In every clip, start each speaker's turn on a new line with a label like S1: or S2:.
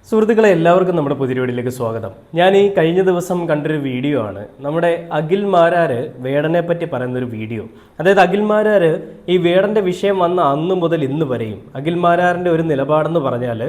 S1: സുഹൃത്തുക്കളെ എല്ലാവർക്കും നമ്മുടെ പുതിയ വീഡിയോയിലേക്ക് സ്വാഗതം. ഞാൻ ഈ കഴിഞ്ഞ ദിവസം കണ്ടൊരു വീഡിയോ ആണ് നമ്മുടെ അഖിൽ മാരാര് വേടനെ പറ്റി പറയുന്നൊരു വീഡിയോ. അതായത് അഖിൽ മാരാര് ഈ വേടൻ്റെ വിഷയം വന്ന അന്ന് മുതൽ ഇന്ന് വരെയും അഖിൽ മാരാറിൻ്റെ ഒരു നിലപാടെന്ന് പറഞ്ഞാൽ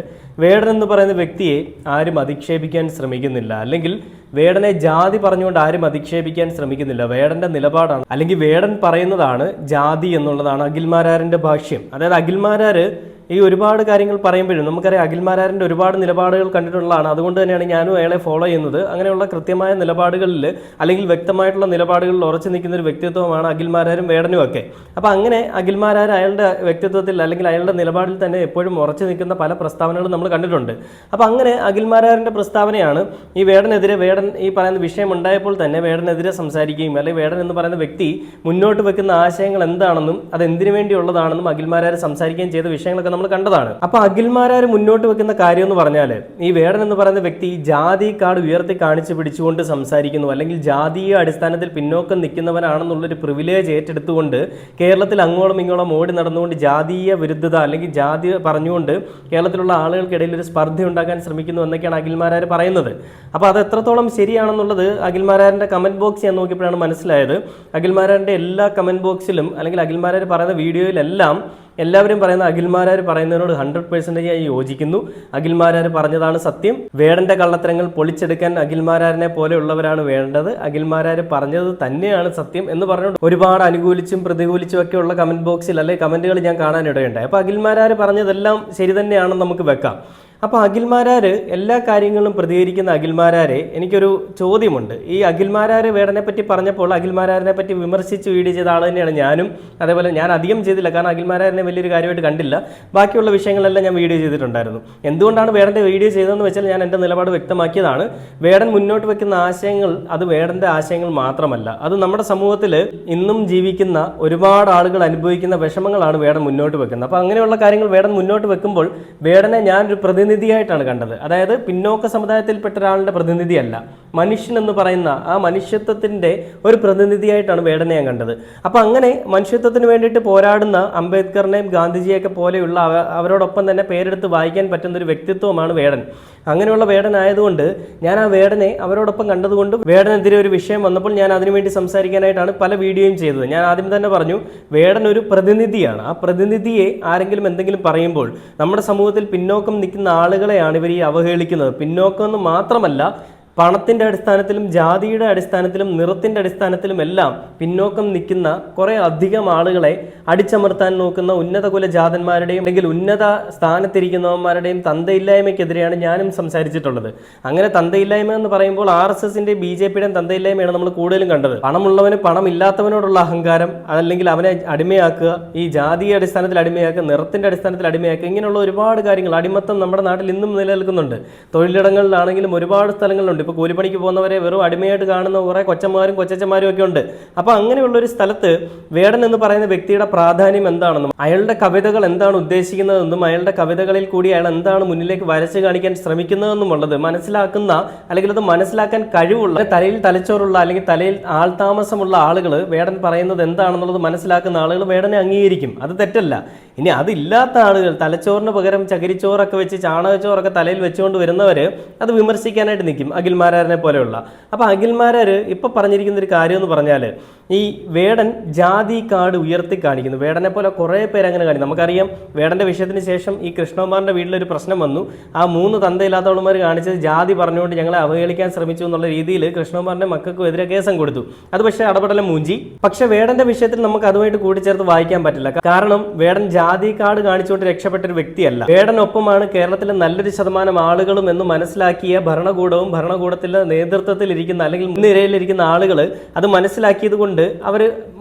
S1: വേടൻ എന്ന് പറയുന്ന വ്യക്തിയെ ആരും അധിക്ഷേപിക്കാൻ ശ്രമിക്കുന്നില്ല, അല്ലെങ്കിൽ വേടനെ ജാതി പറഞ്ഞുകൊണ്ട് ആരും അധിക്ഷേപിക്കാൻ ശ്രമിക്കുന്നില്ല. വേടൻ്റെ നിലപാടാണ്, അല്ലെങ്കിൽ വേടൻ പറയുന്നതാണ് ജാതി എന്നുള്ളതാണ് അഖിൽ മാരാറിൻ്റെ ഭാഷ്യം. അതായത് അഖിൽ മാരാര് ഈ ഒരുപാട് കാര്യങ്ങൾ പറയുമ്പോഴും നമുക്കറിയാം അഖിൽ മാരാറിൻ്റെ ഒരുപാട് നിലപാടുകൾ കണ്ടിട്ടുള്ളതാണ്. അതുകൊണ്ട് തന്നെയാണ് ഞാനും അയാളെ ഫോളോ ചെയ്യുന്നത്. അങ്ങനെയുള്ള കൃത്യമായ നിലപാടുകളിൽ അല്ലെങ്കിൽ വ്യക്തമായിട്ടുള്ള നിലപാടുകളിൽ ഉറച്ചു നിൽക്കുന്ന ഒരു വ്യക്തിത്വമാണ് അഖിൽ മാരാരും വേടനും ഒക്കെ. അപ്പോൾ അങ്ങനെ അഖിൽ മാരാർ അയാളുടെ വ്യക്തിത്വത്തിൽ അല്ലെങ്കിൽ അയാളുടെ നിലപാടിൽ തന്നെ എപ്പോഴും ഉറച്ചു നിൽക്കുന്ന പല പ്രസ്താവനകളും നമ്മൾ കണ്ടിട്ടുണ്ട്. അപ്പോൾ അങ്ങനെ അഖിൽ മാരാറിൻ്റെ പ്രസ്താവനയാണ് ഈ വേടനെതിരെ വേടൻ ഈ പറയുന്ന വിഷയം ഉണ്ടായപ്പോൾ തന്നെ വേടനെതിരെ സംസാരിക്കുകയും അല്ലെങ്കിൽ വേടൻ എന്ന് പറയുന്ന വ്യക്തി മുന്നോട്ട് വെക്കുന്ന ആശയങ്ങൾ എന്താണെന്നും അത് എന്തിനു വേണ്ടിയുള്ളതാണെന്നും അഖിൽ മാരാർ സംസാരിക്കുകയും ചെയ്ത വിഷയങ്ങളൊക്കെ നമ്മൾ കണ്ടതാണ്. അപ്പൊ അഖിൽ മാരാർ മുന്നോട്ട് വെക്കുന്ന കാര്യം എന്ന് പറഞ്ഞാൽ ഈ വേടൻ എന്ന് പറയുന്ന വ്യക്തി ജാതി കാർഡ് ഉയർത്തി കാണിച്ച് പിടിച്ചുകൊണ്ട് സംസാരിക്കുന്നു, അല്ലെങ്കിൽ ജാതീയ അടിസ്ഥാനത്തിൽ പിന്നോക്കം നിൽക്കുന്നവനാണെന്നുള്ളൊരു പ്രിവിലേജ് ഏറ്റെടുത്തുകൊണ്ട് കേരളത്തിൽ അങ്ങോളം ഇങ്ങോളം ഓടി നടന്നുകൊണ്ട് ജാതീയ വിരുദ്ധത അല്ലെങ്കിൽ ജാതി പറഞ്ഞുകൊണ്ട് കേരളത്തിലുള്ള ആളുകൾക്കിടയിൽ ഒരു സ്പർദ്ധ ഉണ്ടാക്കാൻ ശ്രമിക്കുന്നു എന്നൊക്കെയാണ് അഖിൽ മാരാർ പറയുന്നത്. അപ്പോൾ അത് എത്രത്തോളം ശരിയാണെന്നുള്ളത് അഖിൽ മാരാറിന്റെ കമന്റ് ബോക്സ് ഞാൻ നോക്കിയപ്പോഴാണ് മനസ്സിലായത്. അഖിൽ മാരാറിന്റെ എല്ലാ കമന്റ് ബോക്സിലും അല്ലെങ്കിൽ അഖിൽ മാരാർ പറയുന്ന വീഡിയോയിലെല്ലാം എല്ലാവരും പറയുന്ന അഖിൽ മാരാർ പറയുന്നതിനോട് 100% ഞാൻ യോജിക്കുന്നു. അഖിൽ മാരാർ പറഞ്ഞതാണ് സത്യം. വേടന്റെ കള്ളത്തരങ്ങൾ പൊളിച്ചെടുക്കാൻ അഖിൽ മാരാറിനെ പോലെയുള്ളവരാണ് വേണ്ടത്. അഖിൽ മാരാർ പറഞ്ഞത് തന്നെയാണ് സത്യം എന്ന് പറഞ്ഞുകൊണ്ട് ഒരുപാട് അനുകൂലിച്ചും പ്രതികൂലിച്ചും ഒക്കെ ഉള്ള കമന്റ് ബോക്സിൽ അല്ലെങ്കിൽ കമന്റുകൾ ഞാൻ കാണാനിടയുണ്ടായി. അപ്പോൾ അഖിൽ മാരാർ പറഞ്ഞതെല്ലാം ശരി തന്നെയാണെന്ന് നമുക്ക് വെക്കാം. അപ്പോൾ അഖിൽ മാരാർ എല്ലാ കാര്യങ്ങളും പ്രതികരിക്കുന്ന അഖിൽ മാരാരെ എനിക്കൊരു ചോദ്യമുണ്ട്. ഈ അഖിൽ മാരാർ വേടനെ പറ്റി പറഞ്ഞപ്പോൾ അഖിൽ മാരാറിനെ പറ്റി വിമർശിച്ച് വീഡിയോ ചെയ്ത ആൾ തന്നെയാണ് ഞാനും. അതേപോലെ ഞാൻ അധികം ചെയ്തില്ല, കാരണം അഖിൽ മാരാറിനെ വലിയൊരു കാര്യമായിട്ട് കണ്ടില്ല. ബാക്കിയുള്ള വിഷയങ്ങളെല്ലാം ഞാൻ വീഡിയോ ചെയ്തിട്ടുണ്ടായിരുന്നു. എന്തുകൊണ്ടാണ് വേടൻ്റെ വീഡിയോ ചെയ്തതെന്ന് വെച്ചാൽ ഞാൻ എൻ്റെ നിലപാട് വ്യക്തമാക്കിയതാണ്. വേടൻ മുന്നോട്ട് വെക്കുന്ന ആശയങ്ങൾ അത് വേടൻ്റെ ആശയങ്ങൾ മാത്രമല്ല, അത് നമ്മുടെ സമൂഹത്തിൽ ഇന്നും ജീവിക്കുന്ന ഒരുപാട് ആളുകൾ അനുഭവിക്കുന്ന വിഷമങ്ങളാണ് വേടൻ മുന്നോട്ട് വെക്കുന്നത്. അപ്പോൾ അങ്ങനെയുള്ള കാര്യങ്ങൾ വേടൻ മുന്നോട്ട് വെക്കുമ്പോൾ വേടനെ ഞാനൊരു പ്രതിനിധിയായിട്ടാണ് കണ്ടത്. അതായത് പിന്നോക്ക സമുദായത്തിൽപ്പെട്ട ഒരാളുടെ പ്രതിനിധിയല്ല, മനുഷ്യൻ എന്ന് പറയുന്ന ആ മനുഷ്യത്വത്തിൻ്റെ ഒരു പ്രതിനിധിയായിട്ടാണ് വേടനെ ഞാൻ കണ്ടത്. അപ്പം അങ്ങനെ മനുഷ്യത്വത്തിന് വേണ്ടിയിട്ട് പോരാടുന്ന അംബേദ്കറിനെയും ഗാന്ധിജിയൊക്കെ പോലെയുള്ള അവരോടൊപ്പം തന്നെ പേരെടുത്ത് വായിക്കാൻ പറ്റുന്ന ഒരു വ്യക്തിത്വമാണ് വേടൻ. അങ്ങനെയുള്ള വേടനായതുകൊണ്ട് ഞാൻ ആ വേടനെ അവരോടൊപ്പം കണ്ടതുകൊണ്ട് വേടനെതിരെ ഒരു വിഷയം വന്നപ്പോൾ ഞാൻ അതിനുവേണ്ടി സംസാരിക്കാനായിട്ടാണ് പല വീഡിയോയും ചെയ്തത്. ഞാൻ ആദ്യം തന്നെ പറഞ്ഞു, വേടൻ ഒരു പ്രതിനിധിയാണ്. ആ പ്രതിനിധിയെ ആരെങ്കിലും എന്തെങ്കിലും പറയുമ്പോൾ നമ്മുടെ സമൂഹത്തിൽ പിന്നോക്കം നിൽക്കുന്ന ആളുകളെയാണ് ഇവർ ഈ അവഹേളിക്കുന്നത്. പിന്നോക്കം എന്ന് മാത്രമല്ല, പണത്തിൻ്റെ അടിസ്ഥാനത്തിലും ജാതിയുടെ അടിസ്ഥാനത്തിലും നിറത്തിൻ്റെ അടിസ്ഥാനത്തിലും എല്ലാം പിന്നോക്കം നിൽക്കുന്ന കുറേ അധികം ആളുകളെ അടിച്ചമർത്താൻ നോക്കുന്ന ഉന്നത കുലജാതന്മാരുടെയും അല്ലെങ്കിൽ ഉന്നത സ്ഥാനത്തിരിക്കുന്നവന്മാരുടെയും തന്തയില്ലായ്മയ്ക്കെതിരെയാണ് ഞാനും സംസാരിച്ചിട്ടുള്ളത്. അങ്ങനെ തന്തയില്ലായ്മ എന്ന് പറയുമ്പോൾ RSSന്റെ BJPയുടെയും തന്തയില്ലായ്മയാണ് നമ്മൾ കൂടുതലും കണ്ടത്. പണമുള്ളവന് പണമില്ലാത്തവനോടുള്ള അഹങ്കാരം, അതല്ലെങ്കിൽ അവനെ അടിമയാക്കുക, ഈ ജാതീയ അടിസ്ഥാനത്തിൽ അടിമയാക്കുക, നിറത്തിൻ്റെ അടിസ്ഥാനത്തിൽ അടിമയാക്കുക, ഇങ്ങനെയുള്ള ഒരുപാട് കാര്യങ്ങൾ. അടിമത്തം നമ്മുടെ നാട്ടിൽ ഇന്നും നിലനിൽക്കുന്നുണ്ട്. തൊഴിലിടങ്ങളിലാണെങ്കിലും ഒരുപാട് സ്ഥലങ്ങളുണ്ട്. ഇപ്പോൾ കൂലിപ്പണിക്ക് പോകുന്നവരെ വെറും അടിമയായിട്ട് കാണുന്ന കുറേ കൊച്ചന്മാരും കൊച്ചന്മാരും ഒക്കെ ഉണ്ട്. അപ്പോൾ അങ്ങനെയുള്ളൊരു സ്ഥലത്ത് വേടൻ എന്ന് പറയുന്ന വ്യക്തിയുടെ പ്രാധാന്യം എന്താണെന്നും അയാളുടെ കവിതകൾ എന്താണ് ഉദ്ദേശിക്കുന്നതെന്നും അയാളുടെ കവിതകളിൽ കൂടി അയാൾ എന്താണ് മുന്നിലേക്ക് വരച്ച് കാണിക്കാൻ ശ്രമിക്കുന്നതെന്നും ഉള്ളത് മനസ്സിലാക്കുന്ന അല്ലെങ്കിൽ അത് മനസ്സിലാക്കാൻ കഴിവുള്ള, തലയിൽ തലച്ചോറുള്ള അല്ലെങ്കിൽ തലയിൽ ആൾതാമസമുള്ള ആളുകൾ വേടൻ പറയുന്നത് എന്താണെന്നുള്ളത് മനസ്സിലാക്കുന്ന ആളുകൾ വേടനെ അംഗീകരിക്കും. അത് തെറ്റല്ല. ഇനി അതില്ലാത്ത ആളുകൾ, തലച്ചോറിന് പകരം ചകിരിച്ചോറൊക്കെ വെച്ച് ചാണകച്ചോറൊക്കെ തലയിൽ വെച്ചുകൊണ്ട് വരുന്നവർ അത് വിമർശിക്കാനായിട്ട് നിൽക്കും, അഖിൽ മാരാറിനെ പോലെയുള്ള. അപ്പോൾ അഖിൽ മാരാർ ഇപ്പോൾ പറഞ്ഞിരിക്കുന്ന ഒരു കാര്യം എന്ന് പറഞ്ഞാൽ ഈ വേടൻ ജാതി കാർഡ് ഉയർത്തി കാണിക്കുന്നു. വേടനെ പോലെ കുറേ പേര് അങ്ങനെ കാണിക്കും. നമുക്കറിയാം വേടൻ്റെ വിഷയത്തിന് ശേഷം ഈ കൃഷ്ണകുമാറിൻ്റെ വീട്ടിലൊരു പ്രശ്നം വന്നു. ആ 3 തന്തയില്ലാത്തവന്മാർ കാണിച്ചത് ജാതി പറഞ്ഞുകൊണ്ട് ഞങ്ങളെ അവഹേളിക്കാൻ ശ്രമിച്ചു എന്നുള്ള രീതിയിൽ കൃഷ്ണകുമാറിൻ്റെ മക്കൾക്കും എതിരെ കേസം കൊടുത്തു. അത് പക്ഷേ അടപടലം മൂഞ്ചി. പക്ഷേ വേടൻ്റെ വിഷയത്തിൽ നമുക്ക് അതുമായിട്ട് കൂട്ടിച്ചേർത്ത് വായിക്കാൻ പറ്റില്ല. കാരണം വേടൻ ജാതി കാർഡ് കാണിച്ചുകൊണ്ട് രക്ഷപ്പെട്ട ഒരു വ്യക്തിയല്ല. വേടനൊപ്പമാണ് കേരളത്തിലെ നല്ലൊരു ശതമാനം ആളുകളും എന്ന് മനസ്സിലാക്കിയ ഭരണകൂടവും ഭരണകൂടത്തിലെ നേതൃത്വത്തിൽ ഇരിക്കുന്ന അല്ലെങ്കിൽ മുൻനിരയിലിരിക്കുന്ന ആളുകൾ അത് മനസ്സിലാക്കിയത് കൊണ്ട് അവർ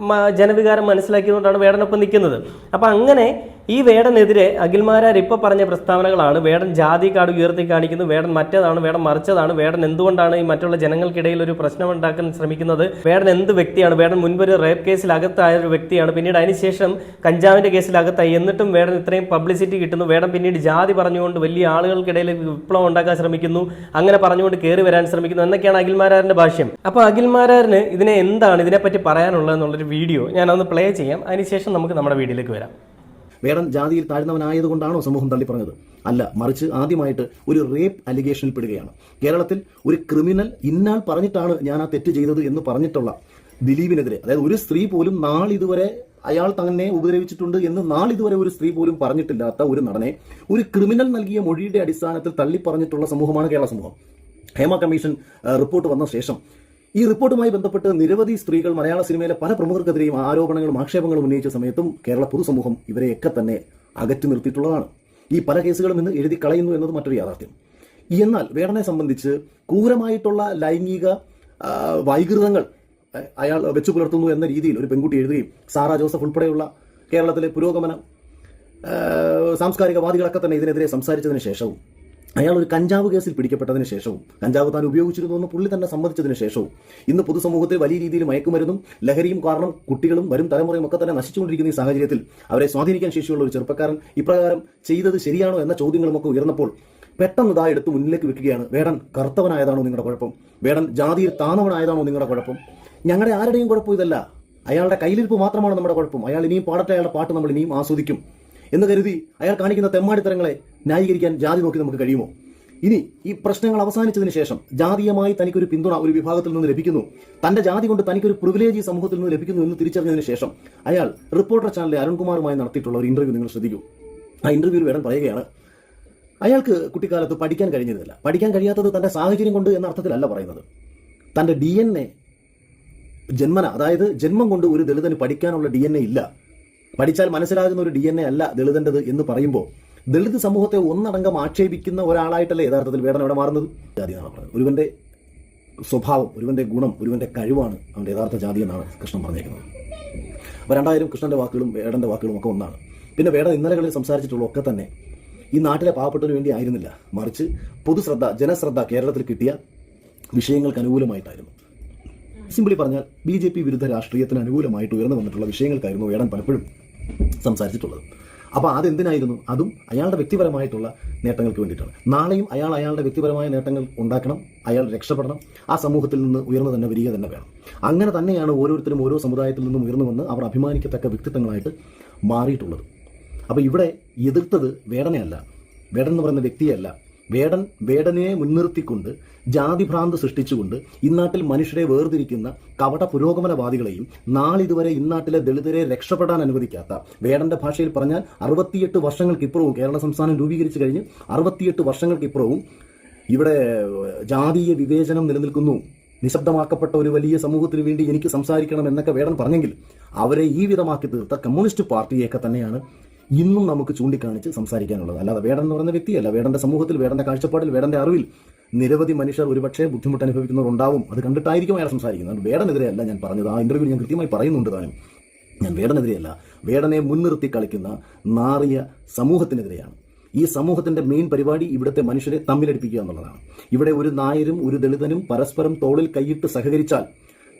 S1: ജനവികാരം മനസ്സിലാക്കിയതുകൊണ്ടാണ് വേടനൊപ്പം നിൽക്കുന്നത്. അപ്പം അങ്ങനെ ഈ വേടനെതിരെ അഖിൽ മാരാർ ഇപ്പോൾ പറഞ്ഞ പ്രസ്താവനകളാണ്. വേടൻ ജാതി കാർഡ് ഉയർത്തി കാണിക്കുന്നു, വേടൻ മറ്റേതാണ്, വേടൻ മറിച്ചതാണ്, വേടൻ എന്തുകൊണ്ടാണ് ഈ മറ്റുള്ള ജനങ്ങൾക്കിടയിൽ ഒരു പ്രശ്നം ഉണ്ടാക്കാൻ ശ്രമിക്കുന്നത്, വേടൻ എന്ത് വ്യക്തിയാണ്, വേടൻ മുൻപൊരു റേപ്പ് കേസിൽ അകത്തായ ഒരു വ്യക്തിയാണ്, പിന്നീട് അതിനുശേഷം കഞ്ചാവിൻ്റെ കേസിൽ അകത്തായി, എന്നിട്ടും വേടൻ ഇത്രയും പബ്ലിസിറ്റി കിട്ടുന്നു, വേടൻ പിന്നീട് ജാതി പറഞ്ഞുകൊണ്ട് വലിയ ആളുകൾക്കിടയിൽ വിപ്ലവം ഉണ്ടാക്കാൻ ശ്രമിക്കുന്നു, അങ്ങനെ പറഞ്ഞുകൊണ്ട് കയറി വരാൻ ശ്രമിക്കുന്നു എന്നൊക്കെയാണ് അഖിൽ മാരാറിൻ്റെ ഭാഷ്യം. അപ്പോൾ അഖിൽ മാരാറിന് ഇതിനെപ്പറ്റി പറയാനുള്ളതെന്നുള്ളൊരു വീഡിയോ ഞാനൊന്ന് പ്ലേ ചെയ്യാം. അതിനുശേഷം നമുക്ക് നമ്മുടെ വീഡിയോയിലേക്ക് വരാം.
S2: വേടൻ ജാതിയിൽ താഴ്ന്നവനായതുകൊണ്ടാണോ സമൂഹം തള്ളിപ്പറഞ്ഞത്? അല്ല, മറിച്ച് ആദ്യമായിട്ട് ഒരു റേപ്പ് അലിഗേഷനിൽ പെടുകയാണ്. കേരളത്തിൽ ഒരു ക്രിമിനൽ ഇന്നാൾ പറഞ്ഞിട്ടാണ് ഞാൻ ആ തെറ്റ് ചെയ്തത് എന്ന് പറഞ്ഞിട്ടുള്ള ദിലീപിനെതിരെ, അതായത് ഒരു സ്ത്രീ പോലും നാളിതുവരെ അയാൾ തന്നെ ഉപദ്രവിച്ചിട്ടുണ്ട് എന്ന് നാളിതുവരെ ഒരു സ്ത്രീ പോലും പറഞ്ഞിട്ടില്ലാത്ത ഒരു നടനെ ഒരു ക്രിമിനൽ നൽകിയ മൊഴിയുടെ അടിസ്ഥാനത്തിൽ തള്ളിപ്പറഞ്ഞിട്ടുള്ള സമൂഹമാണ് കേരള സമൂഹം. ഹേമ കമ്മീഷൻ റിപ്പോർട്ട് വന്ന ശേഷം ഈ റിപ്പോർട്ടുമായി ബന്ധപ്പെട്ട് നിരവധി സ്ത്രീകൾ മലയാള സിനിമയിലെ പല പ്രമുഖർക്കെതിരെയും ആരോപണങ്ങളും ആക്ഷേപങ്ങളും ഉന്നയിച്ച സമയത്തും കേരള പൊതുസമൂഹം ഇവരെയൊക്കെ തന്നെ അകറ്റി നിർത്തിയിട്ടുള്ളതാണ്. ഈ പല കേസുകളും ഇന്ന് എഴുതി കളയുന്നു എന്നത് മറ്റൊരു യാഥാർത്ഥ്യം. എന്നാൽ വേടനെ സംബന്ധിച്ച് ക്രൂരമായിട്ടുള്ള ലൈംഗിക വൈകൃതങ്ങൾ അയാൾ വെച്ചു പുലർത്തുന്നു എന്ന രീതിയിൽ ഒരു പെൺകുട്ടി എഴുതുകയും സാറ ജോസഫ് ഉൾപ്പെടെയുള്ള കേരളത്തിലെ പുരോഗമന സാംസ്കാരികവാദികളൊക്കെ തന്നെ ഇതിനെതിരെ സംസാരിച്ചതിന് ശേഷവും അയാൾ ഒരു കഞ്ചാവ് കേസിൽ പിടിക്കപ്പെട്ടതിന് ശേഷവും കഞ്ചാവ് താൻ ഉപയോഗിച്ചിരുന്നു എന്ന് പുള്ളി തന്നെ സമ്മതിച്ചതിന് ശേഷവും ഇന്ന് പൊതുസമൂഹത്തിൽ വലിയ രീതിയിൽ മയക്കുമരുന്നും ലഹരിയും കാരണം കുട്ടികളും വരും തലമുറയും ഒക്കെ തന്നെ നശിച്ചുകൊണ്ടിരിക്കുന്ന ഈ സാഹചര്യത്തിൽ അവരെ സ്വാധീനിക്കാൻ ശേഷിയുള്ള ഒരു ചെറുപ്പക്കാരൻ ഇപ്രകാരം ചെയ്തത് ശരിയാണോ എന്ന ചോദ്യങ്ങളുമൊക്കെ ഉയർന്നപ്പോൾ പെട്ടെന്ന് ഇതാ എടുത്ത് മുന്നിലേക്ക് വെക്കുകയാണ്. വേടൻ കറുത്തവനായതാണോ നിങ്ങളുടെ കുഴപ്പം? വേടൻ ജാതിയിൽ താന്നവനായതാണോ നിങ്ങളുടെ കുഴപ്പം? ഞങ്ങളുടെ ആരുടെയും കുഴപ്പം ഇതല്ല, അയാളുടെ കയ്യിലിരിപ്പ് മാത്രമാണ് നമ്മുടെ കുഴപ്പം. അയാൾ ഇനിയും പാടട്ടെ, അയാളുടെ പാട്ട് നമ്മൾ ഇനിയും ആസ്വദിക്കും എന്ന് കരുതി അയാൾ കാണിക്കുന്ന തെമ്മാടിത്തരങ്ങളെ ന്യായീകരിക്കാൻ ജാതി നോക്കി നമുക്ക് കഴിയുമോ? ഇനി ഈ പ്രശ്നങ്ങൾ അവസാനിച്ചതിന് ശേഷം ജാതീയമായി തനിക്കൊരു പിന്തുണ ഒരു വിഭാഗത്തിൽ നിന്ന് ലഭിക്കുന്നു, തന്റെ ജാതി കൊണ്ട് തനിക്കൊരു പ്രിവിലേജ് ഈ സമൂഹത്തിൽ നിന്ന് ലഭിക്കുന്നു എന്ന് തിരിച്ചറിഞ്ഞതിന് ശേഷം അയാൾ റിപ്പോർട്ടർ ചാനലിലെ അരുൺകുമാറുമായി നടത്തിയിട്ടുള്ള ഒരു ഇന്റർവ്യൂ നിങ്ങൾ ശ്രദ്ധിക്കൂ. ആ ഇന്റർവ്യൂവിൽ വേടൻ പറയുകയാണ്, അയാൾക്ക് കുട്ടിക്കാലത്ത് പഠിക്കാൻ കഴിഞ്ഞിരുന്നില്ല. പഠിക്കാൻ കഴിയാത്തത് തന്റെ സാഹചര്യം കൊണ്ട് എന്ന അർത്ഥത്തിലല്ല പറയുന്നത്. തന്റെ DNA ജന്മന, അതായത് ജന്മം കൊണ്ട് ഒരു ദളിതന് പഠിക്കാനുള്ള DNA ഇല്ല, പഠിച്ചാൽ മനസ്സിലാകുന്ന ഒരു DNA അല്ല ദളിതൻ്റെത് എന്ന് പറയുമ്പോൾ ദളിത് സമൂഹത്തെ ഒന്നടങ്കം ആക്ഷേപിക്കുന്ന ഒരാളായിട്ടല്ലേ യഥാർത്ഥത്തിൽ വേടൻ അവിടെ മാറുന്നത്? ജാതി എന്നാണ് പറയുന്നത്. ഒരുവന്റെ സ്വഭാവം, ഒരുവന്റെ ഗുണം, ഒരുവന്റെ കഴിവാണ് അവന്റെ യഥാർത്ഥ ജാതി എന്നാണ് കൃഷ്ണൻ പറഞ്ഞേക്കുന്നത്. അപ്പോൾ 2000 കൃഷ്ണന്റെ വാക്കുകളും വേടന്റെ വാക്കുകളും ഒക്കെ ഒന്നാണ്. പിന്നെ വേടൻ ഇന്നലകളിൽ സംസാരിച്ചിട്ടുള്ള ഒക്കെ തന്നെ ഈ നാട്ടിലെ പാവപ്പെട്ടതിന് വേണ്ടി ആയിരുന്നില്ല, മറിച്ച് പൊതുശ്രദ്ധ, ജനശ്രദ്ധ കേരളത്തിൽ കിട്ടിയ വിഷയങ്ങൾക്ക് അനുകൂലമായിട്ടായിരുന്നു. സിംപിളി പറഞ്ഞാൽ BJP വിരുദ്ധ രാഷ്ട്രീയത്തിന് അനുകൂലമായിട്ട് ഉയർന്നു വന്നിട്ടുള്ള വിഷയങ്ങൾക്കായിരുന്നു വേടൻ പലപ്പോഴും സംസാരിച്ചിട്ടുള്ളത്. അപ്പോൾ അതെന്തിനായിരുന്നു? അതും അയാളുടെ വ്യക്തിപരമായിട്ടുള്ള നേട്ടങ്ങൾക്ക് വേണ്ടിയിട്ടാണ്. നാളെയും അയാൾ അയാളുടെ വ്യക്തിപരമായ നേട്ടങ്ങൾ ഉണ്ടാക്കണം, അയാൾ രക്ഷപ്പെടണം, ആ സമൂഹത്തിൽ നിന്ന് ഉയർന്നു തന്നെ വരിക തന്നെ വേണം. അങ്ങനെ തന്നെയാണ് ഓരോരുത്തരും ഓരോ സമുദായത്തിൽ നിന്നും ഉയർന്നു വന്ന് അവർ അഭിമാനിക്കത്തക്ക വ്യക്തിത്വങ്ങളായിട്ട് മാറിയിട്ടുള്ളത്. അപ്പോൾ ഇവിടെ എതിർത്തത് വേടനെയല്ല, വേടൻ എന്ന് പറയുന്ന വ്യക്തിയല്ല. വേടനെ മുൻനിർത്തിക്കൊണ്ട് ജാതിഭ്രാന്ത് സൃഷ്ടിച്ചുകൊണ്ട് ഇന്നാട്ടിൽ മനുഷ്യരെ വേർതിരിക്കുന്ന കപട പുരോഗമനവാദികളെയും നാളിതുവരെ ഇന്നാട്ടിലെ ദളിതരെ രക്ഷപ്പെടാൻ അനുവദിക്കാത്ത, വേടന്റെ ഭാഷയിൽ പറഞ്ഞാൽ 68 വർഷങ്ങൾക്കിപ്പുറവും കേരള സംസ്ഥാനം രൂപീകരിച്ചു കഴിഞ്ഞ് 68 വർഷങ്ങൾക്കിപ്പുറവും ഇവിടെ ജാതീയ വിവേചനം നിലനിൽക്കുന്നു, നിശബ്ദമാക്കപ്പെട്ട ഒരു വലിയ സമൂഹത്തിന് വേണ്ടി എനിക്ക് സംസാരിക്കണം എന്നൊക്കെ വേടൻ പറഞ്ഞെങ്കിൽ അവരെ ഈ വിധമാക്കി തീർത്ത കമ്മ്യൂണിസ്റ്റ് പാർട്ടിയൊക്കെ തന്നെയാണ് ഇന്നും നമുക്ക് ചൂണ്ടിക്കാണിച്ച് സംസാരിക്കാനുള്ളത്. അല്ലാതെ വേടൻ എന്ന് പറയുന്ന വ്യക്തിയല്ല. വേടന്റെ സമൂഹത്തിൽ, വേടന്റെ കാഴ്ചപ്പാടിൽ, വേടന്റെ അറിവിൽ നിരവധി മനുഷ്യർ ഒരുപക്ഷെ ബുദ്ധിമുട്ട് അനുഭവിക്കുന്നവരുണ്ടാവും. അത് കണ്ടിട്ടായിരിക്കും അയാൾ സംസാരിക്കുന്നത്. വേടനെതിരെയല്ല ഞാൻ പറഞ്ഞത്. ആ ഇന്റർവ്യൂ ഞാൻ കൃത്യമായി പറയുന്നുണ്ട് താനും. ഞാൻ വേടനെതിരെയല്ല, വേടനെ മുൻനിർത്തി കളിക്കുന്ന നാറിയ സമൂഹത്തിനെതിരെയാണ്. ഈ സമൂഹത്തിന്റെ മെയിൻ പരിപാടി ഇവിടുത്തെ മനുഷ്യരെ തമ്മിലടിപ്പിക്കുക എന്നുള്ളതാണ്. ഇവിടെ ഒരു നായരും ഒരു ദളിതനും പരസ്പരം തോളിൽ കൈയിട്ട് സഹകരിച്ചാൽ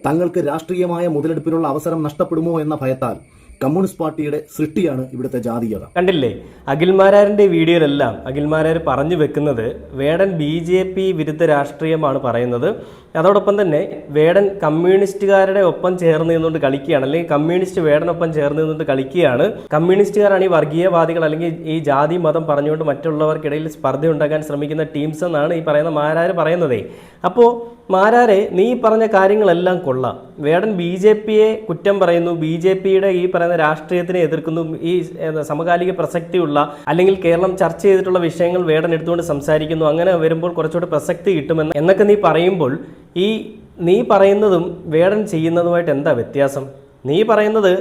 S2: തങ്ങൾക്ക് രാഷ്ട്രീയമായ മുതലെടുപ്പിനുള്ള അവസരം നഷ്ടപ്പെടുമോ എന്ന ഭയത്താൽ കമ്മ്യൂണിസ്റ്റ് പാർട്ടിയുടെ സൃഷ്ടിയാണ് ഇവിടുത്തെ ജാതീയത.
S1: കണ്ടില്ലേ, അഖിൽമാരാറിന്റെ വീഡിയോയിലെല്ലാം അഖിൽമാരാർ പറഞ്ഞു വെക്കുന്നത് വേടൻ BJP വിരുദ്ധ രാഷ്ട്രീയമാണ് പറയുന്നത്. അതോടൊപ്പം തന്നെ വേടൻ കമ്മ്യൂണിസ്റ്റുകാരുടെ ഒപ്പം ചേർന്ന് നിന്നുകൊണ്ട് കളിക്കുകയാണ്, അല്ലെങ്കിൽ കമ്മ്യൂണിസ്റ്റ് വേടനൊപ്പം ചേർന്ന് നിന്നുകൊണ്ട് കളിക്കുകയാണ്. കമ്മ്യൂണിസ്റ്റുകാരാണ് ഈ വർഗീയവാദികൾ അല്ലെങ്കിൽ ഈ ജാതി മതം പറഞ്ഞുകൊണ്ട് മറ്റുള്ളവർക്കിടയിൽ സ്പർദ്ധ ഉണ്ടാക്കാൻ ശ്രമിക്കുന്ന ടീംസ് എന്നാണ് ഈ പറയുന്ന മാരാർ പറയുന്നതേ. അപ്പോൾ മാരാരെ, നീ പറഞ്ഞ കാര്യങ്ങളെല്ലാം കൊള്ളാം. വേടൻ BJPയെ കുറ്റം പറയുന്നു, BJPയുടെ ഈ പറയുന്ന രാഷ്ട്രീയത്തിനെ എതിർക്കുന്നു, ഈ സമകാലിക പ്രസക്തിയുള്ള അല്ലെങ്കിൽ കേരളം ചർച്ച ചെയ്തിട്ടുള്ള വിഷയങ്ങൾ വേടൻ എടുത്തുകൊണ്ട് സംസാരിക്കുന്നു. അങ്ങനെ വരുമ്പോൾ കുറച്ചുകൂടി പ്രസക്തി കിട്ടുമെന്ന് എന്നൊക്കെ നീ പറയുമ്പോൾ ഈ നീ പറയുന്നതും വേടൻ ചെയ്യുന്നതുമായിട്ട് എന്താ വ്യത്യാസം? നീ പറയുന്നത്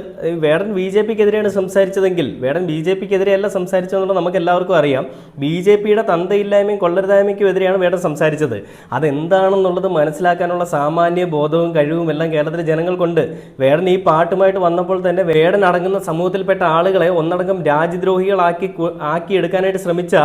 S1: വേടൻ BJPക്കെതിരെയാണ് സംസാരിച്ചതെങ്കിൽ വേടൻ BJPക്കെതിരെയല്ല സംസാരിച്ചതെന്നുള്ളത് നമുക്ക് എല്ലാവർക്കും അറിയാം. BJPയുടെ തന്തയില്ലായ്മയും കൊള്ളരുതായ്മയ്ക്കും എതിരെയാണ് വേടൻ സംസാരിച്ചത്. അതെന്താണെന്നുള്ളത് മനസ്സിലാക്കാനുള്ള സാമാന്യ ബോധവും കഴിവും എല്ലാം കേരളത്തിലെ ജനങ്ങൾക്കുണ്ട്. വേടൻ ഈ പാട്ടുമായിട്ട് വന്നപ്പോൾ തന്നെ വേടൻ അടങ്ങുന്ന സമൂഹത്തിൽപ്പെട്ട ആളുകളെ ഒന്നടങ്കം രാജ്യദ്രോഹികളാക്കി എടുക്കാനായിട്ട് ശ്രമിച്ച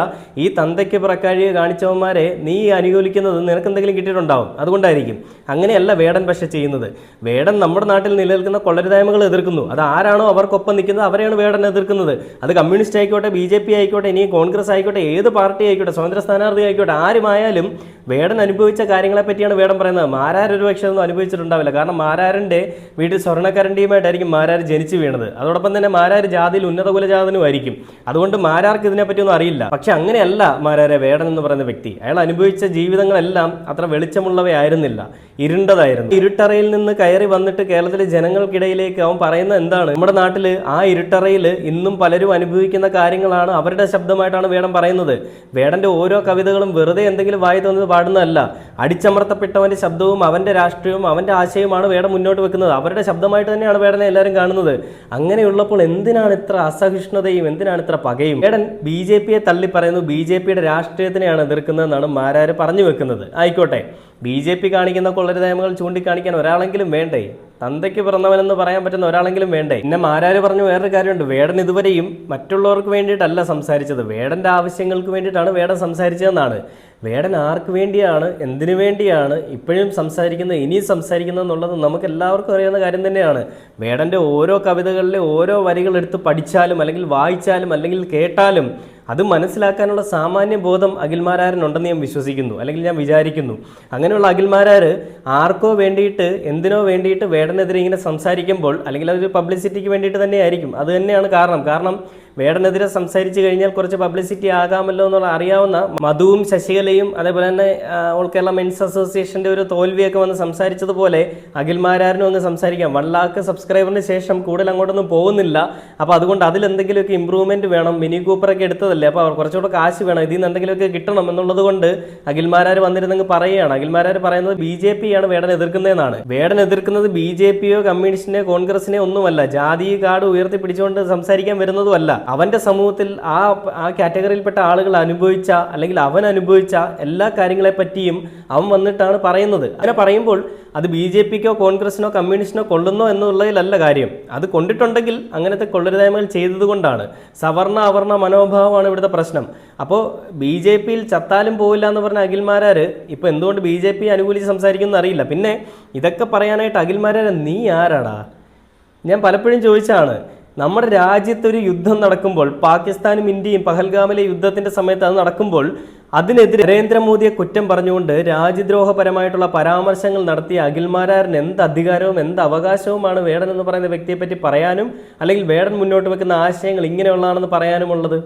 S1: ഈ തന്തയ്ക്ക് പുറക്കാഴിയെ കാണിച്ചവന്മാരെ നീ അനുകൂലിക്കുന്നത് നിനക്കെന്തെങ്കിലും കിട്ടിയിട്ടുണ്ടാവും, അതുകൊണ്ടായിരിക്കും. അങ്ങനെയല്ല വേടൻ പക്ഷെ ചെയ്യുന്നത്. വേടൻ നമ്മുടെ നാട്ടിൽ നിലനിൽക്കുന്ന കൊള്ളരുതായ്മകൾ എതിർക്കുന്നു. അത് ആരാണോ അവർക്കൊപ്പം നിൽക്കുന്നത് അവരെയാണ് വേടൻ എതിർക്കുന്നത്. അത് കമ്മ്യൂണിസ്റ്റ് ആയിക്കോട്ടെ, BJP ആയിക്കോട്ടെ, ഇനി കോൺഗ്രസ് ആയിക്കോട്ടെ, ഏത് പാർട്ടി ആയിക്കോട്ടെ, സ്വതന്ത്ര സ്ഥാനാർത്ഥി ആയിക്കോട്ടെ, ആരുമായാലും വേടൻ അനുഭവിച്ച കാര്യങ്ങളെ പറ്റിയാണ് വേടൻ പറയുന്നത്. മാരാർ ഒരു പക്ഷേ ഒന്നും അനുഭവിച്ചിട്ടുണ്ടാവില്ല. കാരണം മാരാറിൻ്റെ വീട്ടിൽ സ്വർണ്ണക്കരണ്ടിയുമായിട്ടായിരിക്കും മാരാർ ജനിച്ചു വീണത്. അതോടൊപ്പം തന്നെ മാരാർ ജാതിയിൽ ഉന്നത കുലജാതനുമായിരിക്കും. അതുകൊണ്ട് മാരാർക്ക് ഇതിനെപ്പറ്റിയൊന്നും അറിയില്ല. പക്ഷെ അങ്ങനെയല്ല മാരാരെ വേടൻ എന്ന് പറയുന്ന വ്യക്തി. അയാൾ അനുഭവിച്ച ജീവിതങ്ങളെല്ലാം അത്ര വെളിച്ചമുള്ളവയായിരുന്നില്ല, ഇരുണ്ടതായിരുന്നു. ഇരുട്ടറയിൽ നിന്ന് കയറി വന്നിട്ട് കേരളത്തിലെ ജനങ്ങൾക്കിടയിലേക്ക് അവൻ പറയുന്നത് എന്താണ്? നമ്മുടെ നാട്ടിൽ ആ ഇരുട്ടറയിൽ ഇന്നും പലരും അനുഭവിക്കുന്ന കാര്യങ്ങളാണ് അവരുടെ ശബ്ദമായിട്ടാണ് വേടൻ പറയുന്നത്. വേടന്റെ ഓരോ കവിതകളും വെറുതെ എന്തെങ്കിലും വായി തോന്നുന്നത് പാടുന്നതല്ല. അടിച്ചമർത്തപ്പെട്ടവന്റെ ശബ്ദവും അവന്റെ രാഷ്ട്രീയവും അവന്റെ ആശയവുമാണ് വേടൻ മുന്നോട്ട് വെക്കുന്നത്. അവരുടെ ശബ്ദമായിട്ട് തന്നെയാണ് വേടനെ എല്ലാവരും കാണുന്നത്. അങ്ങനെയുള്ളപ്പോൾ എന്തിനാണ് ഇത്ര അസഹിഷ്ണുതയും എന്തിനാണ് ഇത്ര പകയും? വേടൻ BJP യെ തള്ളി പറയുന്നു, BJP യുടെ രാഷ്ട്രീയത്തിനെയാണ് എതിർക്കുന്നതെന്നാണ് മാരാർ പറഞ്ഞു വെക്കുന്നത്. ആയിക്കോട്ടെ, BJP കാണിക്കുന്ന കൊള്ളരുതായ്മകൾ ചൂണ്ടിക്കാണിക്കാൻ ഒരാളെങ്കിലും വേണ്ടേ? തന്തയ്ക്ക് പിറന്നവനെന്ന് പറയാൻ പറ്റുന്ന ഒരാളെങ്കിലും വേണ്ടേ? പിന്നെ മാരാര് പറഞ്ഞു വേറൊരു കാര്യമുണ്ട്. വേടൻ ഇതുവരെയും മറ്റുള്ളവർക്ക് വേണ്ടിയിട്ടല്ല സംസാരിച്ചത്, വേടന്റെ ആവശ്യങ്ങൾക്ക് വേണ്ടിയിട്ടാണ് വേടൻ സംസാരിച്ചതെന്നാണ്. വേടൻ ആർക്ക് വേണ്ടിയാണ്, എന്തിനു വേണ്ടിയാണ് ഇപ്പോഴും സംസാരിക്കുന്നത്, ഇനിയും സംസാരിക്കുന്നത് എന്നുള്ളത് നമുക്ക് എല്ലാവർക്കും അറിയാവുന്ന കാര്യം തന്നെയാണ്. വേടന്റെ ഓരോ കവിതകളിലെ ഓരോ വരികൾ എടുത്ത് പഠിച്ചാലും അല്ലെങ്കിൽ വായിച്ചാലും അല്ലെങ്കിൽ കേട്ടാലും അത് മനസ്സിലാക്കാനുള്ള സാമാന്യ ബോധം അഖിൽമാരാറിനുണ്ടെന്ന് ഞാൻ വിശ്വസിക്കുന്നു, അല്ലെങ്കിൽ ഞാൻ വിചാരിക്കുന്നു. അങ്ങനെയുള്ള അഖിൽമാരാർ ആർക്കോ വേണ്ടിയിട്ട് എന്തിനോ വേണ്ടിയിട്ട് വേടനെതിരെ ഇങ്ങനെ സംസാരിക്കുമ്പോൾ അല്ലെങ്കിൽ അതൊരു പബ്ലിസിറ്റിക്ക് വേണ്ടിയിട്ട് തന്നെയായിരിക്കും. അത് തന്നെയാണ് കാരണം വേടനെതിരെ സംസാരിച്ചു കഴിഞ്ഞാൽ കുറച്ച് പബ്ലിസിറ്റി ആകാമല്ലോ എന്നുള്ള അറിയാവുന്ന മധുവും ശശികലയും അതേപോലെ തന്നെ ഓൾ കേരള മെൻസ് അസോസിയേഷൻ്റെ ഒരു തോൽവിയൊക്കെ വന്ന് സംസാരിച്ചതുപോലെ അഖിൽമാരാറിനും അങ്ങ് സംസാരിക്കാം. 1 lakh സബ്സ്ക്രൈബറിന് ശേഷം കൂടുതൽ അങ്ങോട്ടൊന്നും പോകുന്നില്ല. അപ്പോൾ അതുകൊണ്ട് അതിലെന്തെങ്കിലുമൊക്കെ ഇമ്പ്രൂവ്മെൻറ്റ് വേണം. മിനി കൂപ്പറൊക്കെ എടുത്തതല്ലേ, അപ്പോൾ കുറച്ചുകൂടെ കാശ് വേണം, ഇതിൽ നിന്ന് എന്തെങ്കിലുമൊക്കെ കിട്ടണം എന്നുള്ളത് കൊണ്ട് അഖിൽമാരാർ വന്നിരുന്നെങ്കിൽ പറയുകയാണ്. അഖിൽമാരാർ പറയുന്നത് BJP ആണ് വേടൻ എതിർക്കുന്നതെന്നാണ്. വേടൻ എതിർക്കുന്നത് BJP യോ കമ്മ്യൂണിസ്റ്റിനെ കോൺഗ്രസിനെ ഒന്നുമല്ല, ജാതി കാർഡ് ഉയർത്തി പിടിച്ചുകൊണ്ട് സംസാരിക്കാൻ വരുന്നതുമല്ല. അവന്റെ സമൂഹത്തിൽ ആ കാറ്റഗറിയിൽപ്പെട്ട ആളുകൾ അനുഭവിച്ച അല്ലെങ്കിൽ അവൻ അനുഭവിച്ച എല്ലാ കാര്യങ്ങളെ പറ്റിയും അവൻ വന്നിട്ടാണ് പറയുന്നത്. അങ്ങനെ പറയുമ്പോൾ അത് BJPക്കോ കോൺഗ്രസിനോ കമ്മ്യൂണിസ്റ്റിനോ കൊള്ളുന്നോ എന്നുള്ളതിലല്ല കാര്യം. അത് കൊണ്ടിട്ടുണ്ടെങ്കിൽ അങ്ങനത്തെ കൊള്ളരുതായ്മകൾ ചെയ്തതുകൊണ്ടാണ്. സവർണ അവർണ മനോഭാവമാണ് ഇവിടുത്തെ പ്രശ്നം. അപ്പോൾ BJPയിൽ ചത്താലും പോവില്ല എന്ന് പറഞ്ഞ അഖിൽമാരാർ ഇപ്പോൾ എന്തുകൊണ്ട് BJP അനുകൂലിച്ച് സംസാരിക്കുമെന്ന് അറിയില്ല. പിന്നെ ഇതൊക്കെ പറയാനായിട്ട് അഖിൽമാരാർ നീ ആരാടാ? ഞാൻ പലപ്പോഴും ചോദിച്ചാണ്. നമ്മുടെ രാജ്യത്തൊരു യുദ്ധം നടക്കുമ്പോൾ, പാകിസ്ഥാനും ഇന്ത്യയും പഹൽഗാമിലെ യുദ്ധത്തിന്റെ സമയത്ത് അത് നടക്കുമ്പോൾ അതിനെതിരെ നരേന്ദ്രമോദിയെ കുറ്റം പറഞ്ഞുകൊണ്ട് രാജ്യദ്രോഹപരമായിട്ടുള്ള പരാമർശങ്ങൾ നടത്തിയ അഖിൽമാരാറിന് എന്ത് അധികാരവും എന്ത് അവകാശവുമാണ് വേടൻ എന്ന് പറയുന്ന വ്യക്തിയെപ്പറ്റി പറയാനും അല്ലെങ്കിൽ വേടൻ മുന്നോട്ട് വെക്കുന്ന ആശയങ്ങൾ ഇങ്ങനെയുള്ളതാണെന്ന് പറയാനുമുള്ളത്?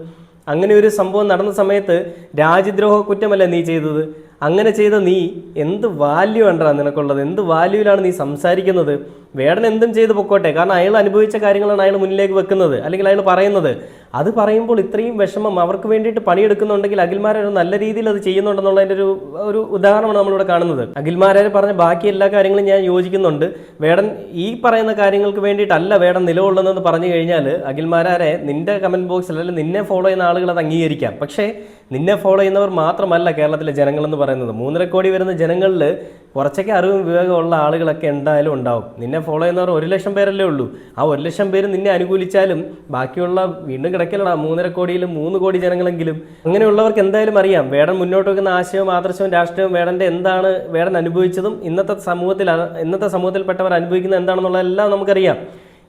S1: അങ്ങനെ ഒരു സംഭവം നടന്ന സമയത്ത് രാജ്യദ്രോഹ കുറ്റമല്ല നീ ചെയ്തത്. അങ്ങനെ ചെയ്ത നീ എന്ത് വാല്യൂ ഉണ്ടാ നിനക്കുള്ളത്? എന്ത് വാല്യൂവിലാണ് നീ സംസാരിക്കുന്നത്? വേടൻ എന്തും ചെയ്ത് പൊക്കോട്ടെ, കാരണം അയാൾ അനുഭവിച്ച കാര്യങ്ങളാണ് അയാൾ മുന്നിലേക്ക് വെക്കുന്നത് അല്ലെങ്കിൽ അയാൾ പറയുന്നത്. അത് പറയുമ്പോൾ ഇത്രയും വിഷമം അവർക്ക് വേണ്ടിയിട്ട് പണിയെടുക്കുന്നുണ്ടെങ്കിൽ അഖിൽമാരാർ നല്ല രീതിയിൽ അത് ചെയ്യുന്നുണ്ടെന്നുള്ളതിൻ്റെ ഒരു ഉദാഹരണമാണ് നമ്മളിവിടെ കാണുന്നത്. അഖിൽമാരാർ പറഞ്ഞ ബാക്കി എല്ലാ കാര്യങ്ങളും ഞാൻ യോജിക്കുന്നുണ്ട്. വേടൻ ഈ പറയുന്ന കാര്യങ്ങൾക്ക് വേണ്ടിയിട്ടല്ല വേടൻ നിലകൊള്ളുന്നതെന്ന് പറഞ്ഞു കഴിഞ്ഞാൽ അഖിൽമാരാരെ നിന്റെ കമൻറ്റ് ബോക്സിൽ അല്ലെങ്കിൽ നിന്നെ ഫോളോ ചെയ്യുന്ന ആളുകൾ അത് അംഗീകരിക്കാം. പക്ഷേ നിന്നെ ഫോളോ ചെയ്യുന്നവർ മാത്രമല്ല കേരളത്തിലെ ജനങ്ങളെന്ന് പറയുന്നത്. 3.5 കോടി വരുന്ന ജനങ്ങളിൽ കുറച്ചൊക്കെ അറിവും വിവേകമുള്ള ആളുകളൊക്കെ എന്തായാലും ഉണ്ടാവും. നിന്നെ ഫോളോ ചെയ്യുന്നവർ 1 ലക്ഷം പേരല്ലേ ഉള്ളൂ. ആ 1 ലക്ഷം പേര് നിന്നെ അനുകൂലിച്ചാലും ബാക്കിയുള്ള വീണ്ടും കിടക്കലടാ 3.5 കോടിയിലും 3 കോടി ജനങ്ങളെങ്കിലും. അങ്ങനെയുള്ളവർക്ക് എന്തായാലും അറിയാം വേടൻ മുന്നോട്ട് വെക്കുന്ന ആശയവും ആദർശവും രാഷ്ട്രീയവും വേടൻ്റെ എന്താണ്, വേടൻ അനുഭവിച്ചതും ഇന്നത്തെ സമൂഹത്തിൽപ്പെട്ടവർ അനുഭവിക്കുന്നത് എന്താണെന്നുള്ളതെല്ലാം നമുക്കറിയാം.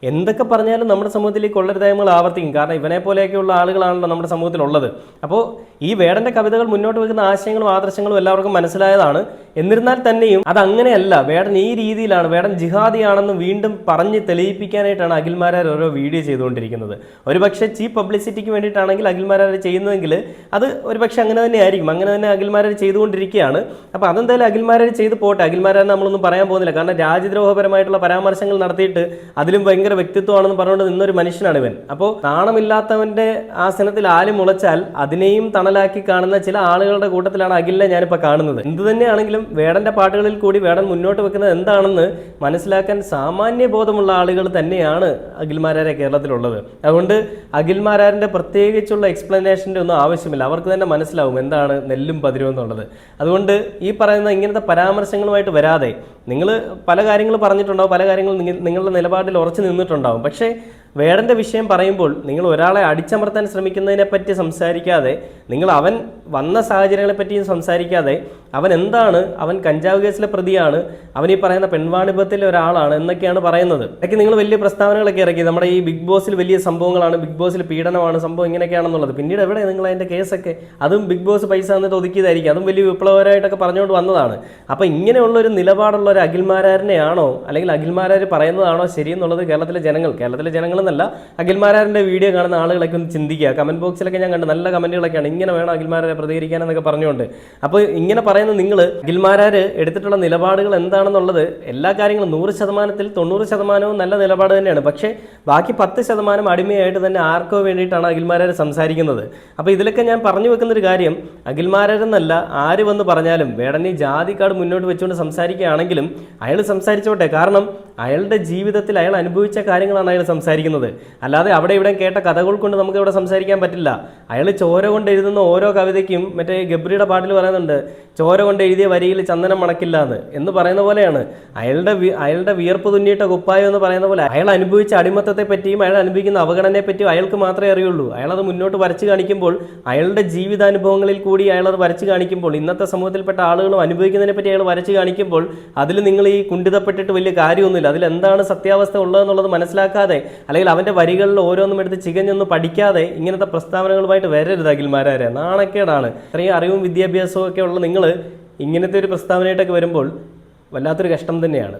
S1: എന്തൊക്കെ പറഞ്ഞാലും നമ്മുടെ സമൂഹത്തിൽ ഈ കൊള്ളരുതായ്മകൾ ആവർത്തിക്കും. കാരണം ഇവനെ പോലെയൊക്കെയുള്ള ആളുകളാണല്ലോ നമ്മുടെ സമൂഹത്തിലുള്ളത്. അപ്പോൾ ഈ വേടൻ്റെ കവിതകൾ മുന്നോട്ട് വെക്കുന്ന ആശയങ്ങളും ആദർശങ്ങളും എല്ലാവർക്കും മനസ്സിലായതാണ്. എന്നിരുന്നാൽ തന്നെയും അതങ്ങനെയല്ല. വേടൻ ഈ രീതിയിലാണ്, വേടൻ ജിഹാദിയാണെന്ന് വീണ്ടും പറഞ്ഞ് തെളിയിപ്പിക്കാനായിട്ടാണ് അഖിൽമാരാർ ഓരോ വീഡിയോ ചെയ്തുകൊണ്ടിരിക്കുന്നത്. ഒരുപക്ഷെ ചീപ്പ് പബ്ലിസിറ്റിക്ക് വേണ്ടിയിട്ടാണെങ്കിൽ അഖിൽമാരാർ ചെയ്യുന്നതെങ്കിൽ അത് ഒരുപക്ഷെ അങ്ങനെ തന്നെ ആയിരിക്കും. അങ്ങനെ തന്നെ അഖിൽമാരാർ ചെയ്തുകൊണ്ടിരിക്കുകയാണ്. അപ്പോൾ അതെന്തായാലും അഖിൽമാരാർ ചെയ്ത് പോട്ടെ. അഖിൽമാരാർ നമ്മളൊന്നും പറയാൻ പോകുന്നില്ല. കാരണം രാജ്യദ്രോഹപരമായിട്ടുള്ള പരാമർശങ്ങൾ നടത്തിയിട്ട് അതിലും ഭയങ്കര വ്യക്തിത്വമാണെന്ന് പറഞ്ഞുകൊണ്ട് നിന്നൊരു മനുഷ്യനാണ് ഇവൻ. അപ്പോൾ നാണമില്ലാത്തവന്റെ ആസനത്തിൽ ആല് മുളച്ചാൽ അതിനെയും തണലാക്കി കാണുന്ന ചില ആളുകളുടെ കൂട്ടത്തിലാണ് അഖിലിനെ ഞാനിപ്പോൾ കാണുന്നത്. എന്തു തന്നെയാണെങ്കിലും വേടന്റെ പാട്ടുകളിൽ കൂടി വേടൻ മുന്നോട്ട് വെക്കുന്നത് എന്താണെന്ന് മനസ്സിലാക്കാൻ സാമാന്യ ബോധമുള്ള ആളുകൾ തന്നെയാണ് അഖിൽമാരാരെ കേരളത്തിലുള്ളത്. അതുകൊണ്ട് അഖിൽമാരാറിന്റെ പ്രത്യേകിച്ചുള്ള എക്സ്പ്ലനേഷൻ്റെ ഒന്നും ആവശ്യമില്ല. അവർക്ക് തന്നെ മനസ്സിലാവും എന്താണ് നെല്ലും പതിരും എന്നുള്ളത്. അതുകൊണ്ട് ഈ പറയുന്ന ഇങ്ങനത്തെ പരാമർശങ്ങളുമായിട്ട് വരാതെ നിങ്ങൾ പല കാര്യങ്ങൾ പറഞ്ഞിട്ടുണ്ടാവും, പല കാര്യങ്ങൾ നിങ്ങളുടെ നിലപാടിൽ ഉറച്ചു നിന്നിട്ടുണ്ടാവും. പക്ഷേ വേടൻ്റെ വിഷയം പറയുമ്പോൾ നിങ്ങൾ ഒരാളെ അടിച്ചമർത്താൻ ശ്രമിക്കുന്നതിനെ പറ്റി സംസാരിക്കാതെ, നിങ്ങൾ അവൻ വന്ന സാഹചര്യങ്ങളെ പറ്റിയും സംസാരിക്കാതെ, അവൻ എന്താണ്, അവൻ കഞ്ചാവ് കേസിലെ പ്രതിയാണ്, അവൻ ഈ പറയുന്ന പെൺവാണിഭത്തിലെ ഒരാളാണ് എന്നൊക്കെയാണ് പറയുന്നത്. ഇതൊക്കെ നിങ്ങൾ വലിയ പ്രസ്താവനകളൊക്കെ ഇറക്കി, നമ്മുടെ ഈ ബിഗ് ബോസിൽ വലിയ സംഭവങ്ങളാണ്, ബിഗ് ബോസിൽ പീഡനമാണ് സംഭവം, ഇങ്ങനെയൊക്കെയാണെന്നുള്ളത്. പിന്നീട് എവിടെ നിങ്ങൾ അതിൻ്റെ കേസൊക്കെ, അതും ബിഗ് ബോസ് പൈസ എന്നിട്ട് ഒതുക്കിയതായിരിക്കും, അതും വലിയ വിപ്ലവകരമായിട്ടൊക്കെ പറഞ്ഞുകൊണ്ട് വന്നതാണ്. അപ്പോൾ ഇങ്ങനെയുള്ള ഒരു നിലപാടുള്ള ഒരു അഖിൽമാരാറിനെയാണോ അല്ലെങ്കിൽ അഖിൽമാരാർ പറയുന്നതാണോ ശരിയെന്നുള്ളത് കേരളത്തിലെ ജനങ്ങളെന്നല്ല, അഖിൽമാരാറിൻ്റെ വീഡിയോ കാണുന്ന ആളുകളൊക്കെ ഒന്ന് ചിന്തിക്കുക. കമൻറ്റ് ബോക്സിലൊക്കെ ഞാൻ കണ്ട് നല്ല കമൻറ്റുകളൊക്കെയാണ്, ഇങ്ങനെ വേണം അഖിൽമാരാരെ പ്രതികരിക്കാനെന്നൊക്കെ പറഞ്ഞുകൊണ്ട്. അപ്പോൾ ഇങ്ങനെ പറയുന്ന നിങ്ങൾ അഖിൽമാരാർ എടുത്തിട്ടുള്ള നിലപാടുകൾ എന്താണെന്നുള്ളത്, എല്ലാ കാര്യങ്ങളും 100%ൽ 90% നല്ല നിലപാട് തന്നെയാണ്. പക്ഷേ ബാക്കി 10% അടിമയായിട്ട് തന്നെ ആർക്കോ വേണ്ടിയിട്ടാണ് അഖിൽമാരാർ സംസാരിക്കുന്നത്. അപ്പോൾ ഇതിലൊക്കെ ഞാൻ പറഞ്ഞു വെക്കുന്നൊരു കാര്യം, അഖിൽമാരാരെന്നല്ല ആര് വന്ന് പറഞ്ഞാലും വേടനെ ജാതി കാർഡ് മുന്നോട്ട് വെച്ചുകൊണ്ട് സംസാരിക്കുകയാണെങ്കിലും അയാൾ സംസാരിച്ചോട്ടെ. കാരണം അയാളുടെ ജീവിതത്തിൽ അയാൾ അനുഭവിച്ച കാര്യങ്ങളാണ് അയാൾ സംസാരിക്കുന്നത്. അല്ലാതെ അവിടെ ഇവിടെ കേട്ട കഥകൾ കൊണ്ട് നമുക്ക് ഇവിടെ സംസാരിക്കാൻ പറ്റില്ല. അയാൾ ചോര കൊണ്ട് എഴുതുന്ന ഓരോ കവിതയ്ക്കും, മറ്റേ ഗബ്രിയുടെ പാട്ടിൽ പറയുന്നുണ്ട്, ചോര കൊണ്ട് എഴുതിയ വരിയിൽ ചന്ദനം മണക്കില്ല എന്ന് പറയുന്ന പോലെയാണ്. അയാളുടെ വിയർപ്പ് തുന്നിയിട്ട കുപ്പായം എന്ന് പറയുന്ന പോലെ അയാൾ അനുഭവിച്ച അടിമത്തത്തെ പറ്റിയും അയാൾ അനുഭവിക്കുന്ന അവഗണനയെ പറ്റിയും അയാൾക്ക് മാത്രമേ അറിയുള്ളൂ. അയാളത് മുന്നോട്ട് വരച്ച് കാണിക്കുമ്പോൾ, അയാളുടെ ജീവിതാനുഭവങ്ങളിൽ കൂടി അയാളത് വരച്ച് കാണിക്കുമ്പോൾ, ഇന്നത്തെ സമൂഹത്തിൽപ്പെട്ട ആളുകളും അനുഭവിക്കുന്നതിനെ പറ്റി അയാൾ വരച്ച് കാണിക്കുമ്പോൾ, അതിൽ നിങ്ങൾ ഈ കുണ്ഠിതപ്പെട്ടിട്ട് വലിയ കാര്യമൊന്നുമില്ല. അതിലെന്താണ് സത്യാവസ്ഥ ഉള്ളതെന്നുള്ളത് മനസ്സിലാക്കാതെ, അല്ലെങ്കിൽ അവൻ്റെ വരികളിൽ ഓരോന്നും എടുത്ത് ചികഞ്ഞൊന്ന് പഠിക്കാതെ ഇങ്ങനത്തെ പ്രസ്താവനകളുമായിട്ട് വരരുത് അഖിൽമാരാരെ. നാണക്കേടാണ്. ഇത്രയും അറിവും വിദ്യാഭ്യാസവും ഒക്കെ ഉള്ള നിങ്ങൾ ഇങ്ങനത്തെ ഒരു പ്രസ്താവനയായിട്ടൊക്കെ വരുമ്പോൾ വല്ലാത്തൊരു കഷ്ടം തന്നെയാണ്.